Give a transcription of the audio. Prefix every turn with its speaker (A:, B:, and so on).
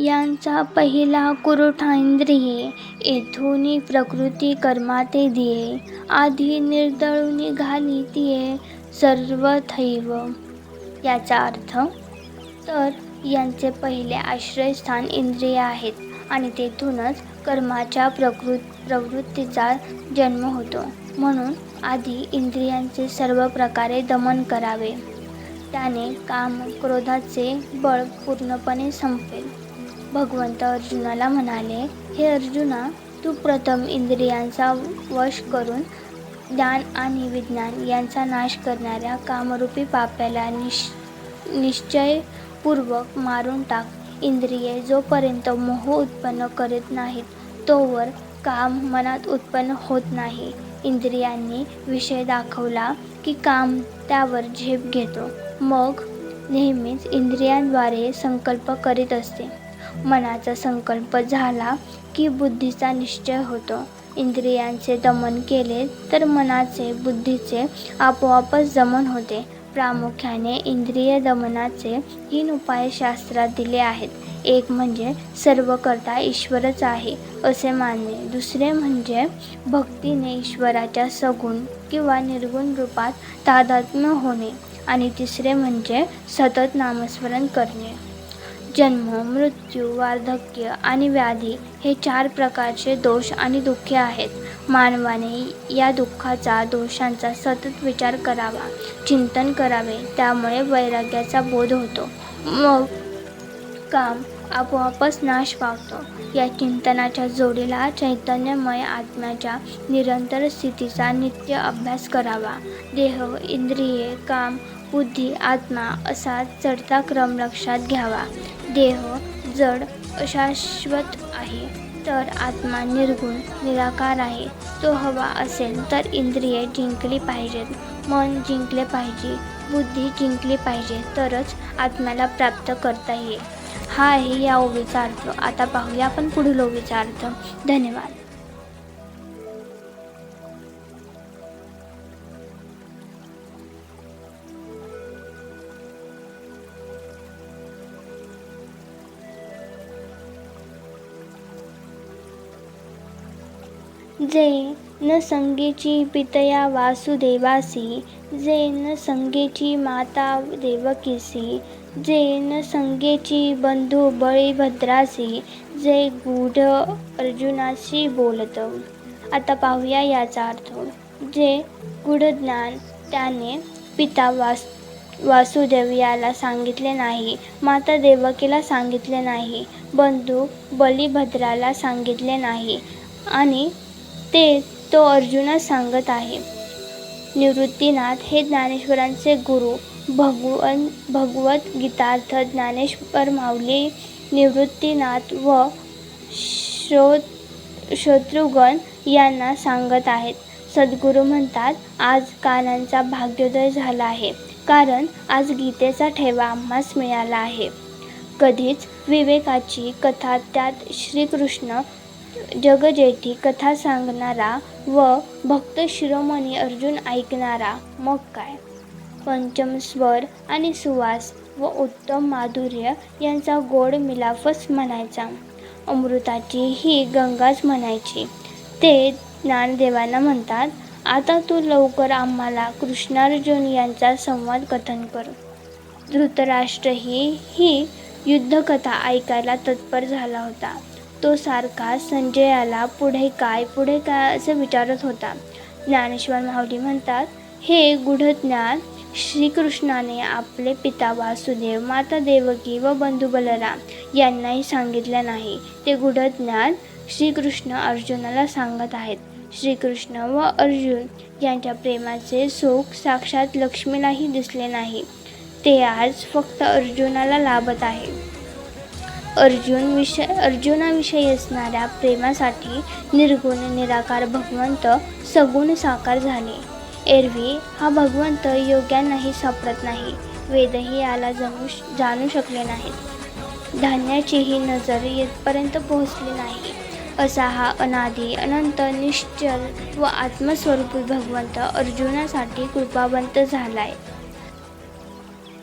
A: यांचा पहिला कुरुठा इंद्रिये, येथून प्रकृती कर्माते दिये, आधी निर्दळून घाली तिये सर्वथैव. याचा अर्थ, तर यांचे पहिले आश्रयस्थान इंद्रिय आहेत आणि तेथूनच कर्माच्या प्रवृत्तीचा जन्म होतो. म्हणून आधी इंद्रियांचे सर्व प्रकारे दमन करावे. त्याने काम क्रोधाचे बळ पूर्णपणे संपेल. भगवंत अर्जुनाला म्हणाले, हे अर्जुना, तू प्रथम इंद्रियांचा वश करून ज्ञान आणि विज्ञान यांचा नाश करणाऱ्या कामरूपी पाप्याला निश्चयपूर्वक मारून टाक. इंद्रिये जोपर्यंत मोह उत्पन्न करीत नाहीत तोवर काम मनात उत्पन्न होत नाही. इंद्रियांनी विषय दाखवला की काम त्यावर झेप घेतो. मग नेहमीच इंद्रियांद्वारे संकल्प करीत असते. मनाचा संकल्प झाला की बुद्धीचा निश्चय होतो. इंद्रियांचे दमन केले तर मनाचे बुद्धीचे आपोआपच दमन होते. प्रामुख्याने इंद्रिय दमनाचे 3 उपाय शास्त्रात दिले आहेत. एक म्हणजे सर्व कर्ता ईश्वरच आहे असे मानणे, दुसरे म्हणजे भक्तीने ईश्वराच्या सगुण किंवा निर्गुण रूपात तादात्म्य होणे आणि तिसरे म्हणजे सतत नामस्मरण करणे. जन्म, मृत्यू, वार्धक्य आणि व्याधी हे 4 प्रकारचे दोष आणि दुःखे आहेत. मानवाने या दुःखाचा, दोषांचा सतत विचार करावा, चिंतन करावे. त्यामुळे वैराग्याचा बोध होतो. मग काम आपोआपच नाश पावतो. या चिंतनाच्या जोडीला चैतन्यमय आत्म्याच्या निरंतर स्थितीचा नित्य अभ्यास करावा. देह, इंद्रिये, काम, बुद्धी, आत्मा असा चढता क्रम लक्षात घ्यावा. देह जड अशाश्वत आहे, तर आत्मा निर्गुण निराकार आहे. तो हवा असेल तर इंद्रिये जिंकली पाहिजेत, मन जिंकले पाहिजे, बुद्धी जिंकली पाहिजे, तरच आत्म्याला प्राप्त करता येईल. हा आहे या ओवीचा अर्थ. आता पाहूया आपण पुढील ओवीचा अर्थ. धन्यवाद. जे न संगेची पितया वासुदेवासी, जे न संगेची माता देवकीसी, जे न संगेची बंधू बळीभद्रासी, जे गूढ अर्जुनाशी बोलत. आता पाहूया याचा अर्थ. जे गूढ ज्ञान त्याने पिता वासुदेव याला सांगितले नाही, माता देवकीला सांगितले नाही, बंधू बलिभद्राला सांगितले नाही आणि ते तो अर्जुनास सांगत आहे. निवृत्तीनाथ हे ज्ञानेश्वरांचे गुरु, भगवत गीतार्थ ज्ञानेश्वर माऊली निवृत्तीनाथ व शत्रुघ्न यांना सांगत आहेत. सद्गुरू म्हणतात, आज कानांचा भाग्योदय झाला आहे, कारण आज गीतेचा ठेवा आम्हास मिळाला आहे. कधीच विवेकाची कथा, त्यात श्रीकृष्ण जगजेठी कथा सांगणारा व भक्त शिरोमणी अर्जुन ऐकणारा. मग काय, पंचम स्वर आणि सुवास व उत्तम माधुर्य यांचा गोड मिलाफच म्हणायचा. अमृताची ही गंगाच म्हणायची. ते ज्ञानदेवांना म्हणतात, आता तू लवकर आम्हाला कृष्णार्जुन यांचा संवाद कथन कर. धृतराष्ट्रही ही युद्धकथा ऐकायला तत्पर झाला होता. तो सारखा संजयाला पुढे काय असे विचारत होता. ज्ञानेश्वर माऊली म्हणतात, हे गूढज्ञान श्रीकृष्णाने आपले पिता वासुदेव, माता देवकी व बंधू बलराम यांनाही सांगितले नाही. ते गूढज्ञान श्रीकृष्ण अर्जुनाला सांगत आहेत. श्रीकृष्ण व अर्जुन यांच्या प्रेमाचे सुख साक्षात लक्ष्मीलाही दिसले नाही. ते आज फक्त अर्जुनाला लाभत आहे. अर्जुनाविषयी असणाऱ्या प्रेमासाठी निर्गुण निराकार भगवंत सगुण साकार झाले. एरवी हा भगवंत योग्यांनाही सापडत नाही. वेदही याला जाणू शकले नाहीत. धान्याचीही नजर येथपर्यंत पोहोचली नाही. असा हा अनादी अनंत निश्चल व आत्मस्वरूपी भगवंत अर्जुनासाठी कृपावंत झालाय.